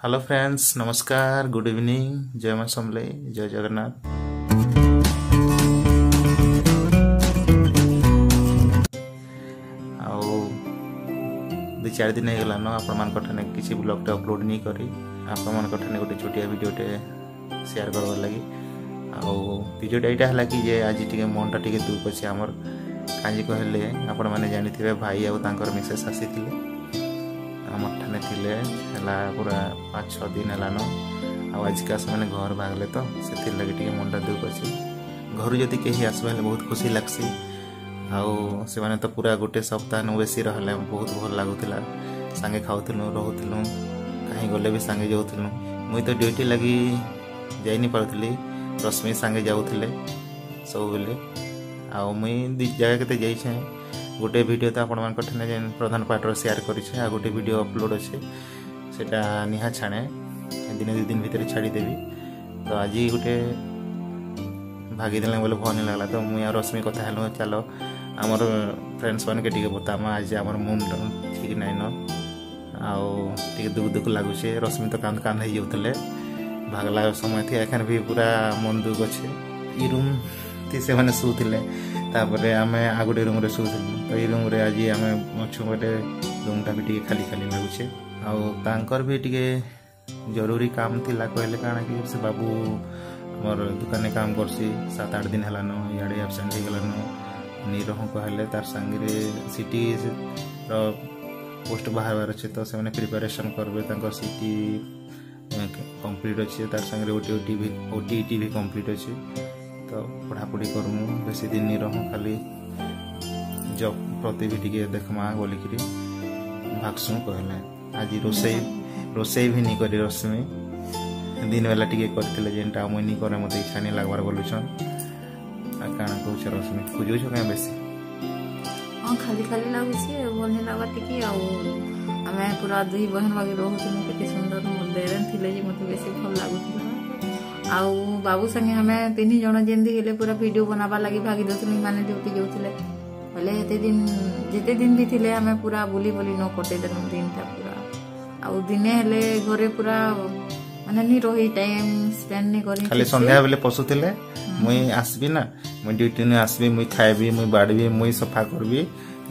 Hello friends, नमस्कार, good evening, जय मां समले, जय जगन्नाथ। आओ 2-4 दिन होगा न आपण किसी ब्लॉग अपलोड नहीं करी आपण गोटे छोटिया वीडियोटे शेयर करवार लगी। वीडियोटा यहाँ है कि जे आज टे मनटा टे दुख अच्छे आमर कहीं कहले आपण मैंने जानी भाई आर मिसेस आसी आमर ठाने थे पूरा 5-6 दिन है आजका से मैंने घर भागले तो से लगे टे मनटा दुख अच्छे। घर जदि कहीं आसबे बहुत खुशी लगसी। से मैंने तो पूरा गोटे सप्ताह बेसी रहा बहुत भल लगुला सांगे खाऊलु रोलु कहीं गले भी सांगे जाऊलु। मुई तो ड्यूटी लगी जाई पार्थी रश्मि सांगे जाऊे सब बेले मुई जगह के जाइए गोटे वीडियो तो आपण मान प्रधान पार्टर शेयर करें आ गोटे वीडियो अपलोड अच्छे सेटा निहा छाणे दिन 2 दिन भितर छाड़देवी। तो आज गोटे भागीदे बोले भल नहीं लगला तो मुई रश्मि कथा हेलु चलो आमर फ्रेंड्स मान के बतामा आज आमर मुंड ठीक नाइन टे दुख दुख लगुचे। रश्मि तो कांद कांद हो जाते भागला समय थी एखान भी पूरा मन दुख अच्छे। ये रूम थी से मैंने शुले तापर आम आ गोटे रूम शुलु तो ये रूम आज आम अच्छु गोटे रूमटा भी टे खाली खाली लगुचे। आर भी टे जरूरी काम थिला कहले काना कि से बाबू मोर दुकान काम करसी 7-8 दिन है इे एबसेंट हो गलान नहीं रहूँ कहले तार संगे सिटी पोस्ट बाहर अच्छे तो से प्रिपेरेसन करेंगे सिटी कंप्लीट अच्छे तार संगे ओटीटी भी कंप्लीट अच्छे तो पढ़ापढ़ी करमु बेसी दिन नहीं रहूँ खाली जब प्रति भी टे देखमा बोलिकी भागसु कहले। आज रोसई भी नहीं करी रश्मि दिन बेला टे करते जेनटा मुई नहीं करे मत इच्छा नहीं लगवार बोलुछन काना कहूछ रश्मि खोजुछ क्या बेसी हाँ खाली खाली लगुचे भल नहीं लगा टी आम पूरा 2 बहन बाकी रोचुन के सुंदर देरन थे मत बेसी भल लगुला। आउ बाबू संगे आम 3 जन जमी पूरा वीडियो बनावा लगी भागी दौन मैंने ड्यूटी जाऊे बोले जिते दिन भी थे आम पूरा बुली बुली न कटेदेलु दिनटा पूरा आउ दिने हेले घरे पूरा माने नहीं रही टाइम स्पेंड नहीं करी खाली संध्या बेले पशुले मुई आसबी ना मुई ड्यूटी ने आसबी मुई खाइबी मुई बाड़बी मुई सफा करबी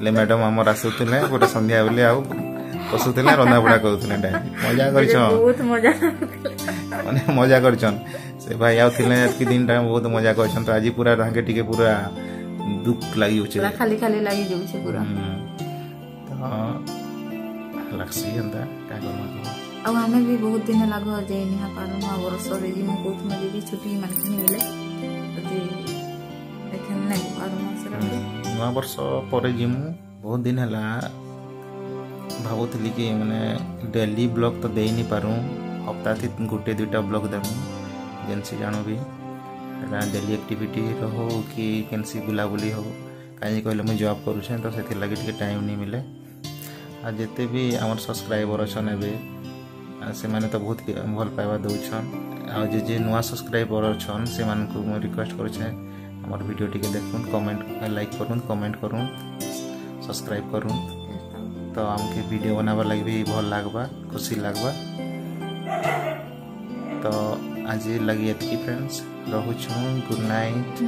ले मैडम आमर आसुले गोटे संध्या बेले आउ पशुले रंधा बुढ़ा करुले मजा कर बहुत मजा माने मजा करछन से भाई आउले कि दिन टाइम बहुत मजा करछन। तो आज पूरा रंगे टिके पूरा दुख लगी होचे खाली खाली लगी जाउछे पूरा तो लगसी अंदा का करमा अब हमें भी बहुत दिन लग जाए निहा पारू आ वर्ष रे जी मैं बहुत मजे भी छुट्टी मन नहीं मिले अति देखे नहीं पारू मास नवा वर्ष पर जिमु बहुत दिन हला भावुली कि माने डेली ब्लॉग तो दे नहीं पारू हफ्ता थी 1-2टा ब्लॉग देमु जेनसी जानो भी डेली एक्टिविटी हो कि केनसी बुलाबुली हो कहीं कहले मुझे जॉब करुचे तो से लगे टे टाइम नहीं मिले। आ जिते भी आम सब्सक्राइबर अच्छा ने से माने तो बहुत भल पाइबा दौन आ जे नुआ सब्सक्राइबर अच्छा से मुझे रिक्वेस्ट करुचे आम वीडियो टी देखुन कमेंट लाइक करूँ कमेंट करूँ सब्सक्राइब करूँ तो आमके वीडियो बनाबार लगे भी भल लगवा खुशी लगवा। तो आज लगी एतकी फ्रेंड्स रोचु गुड नाइट।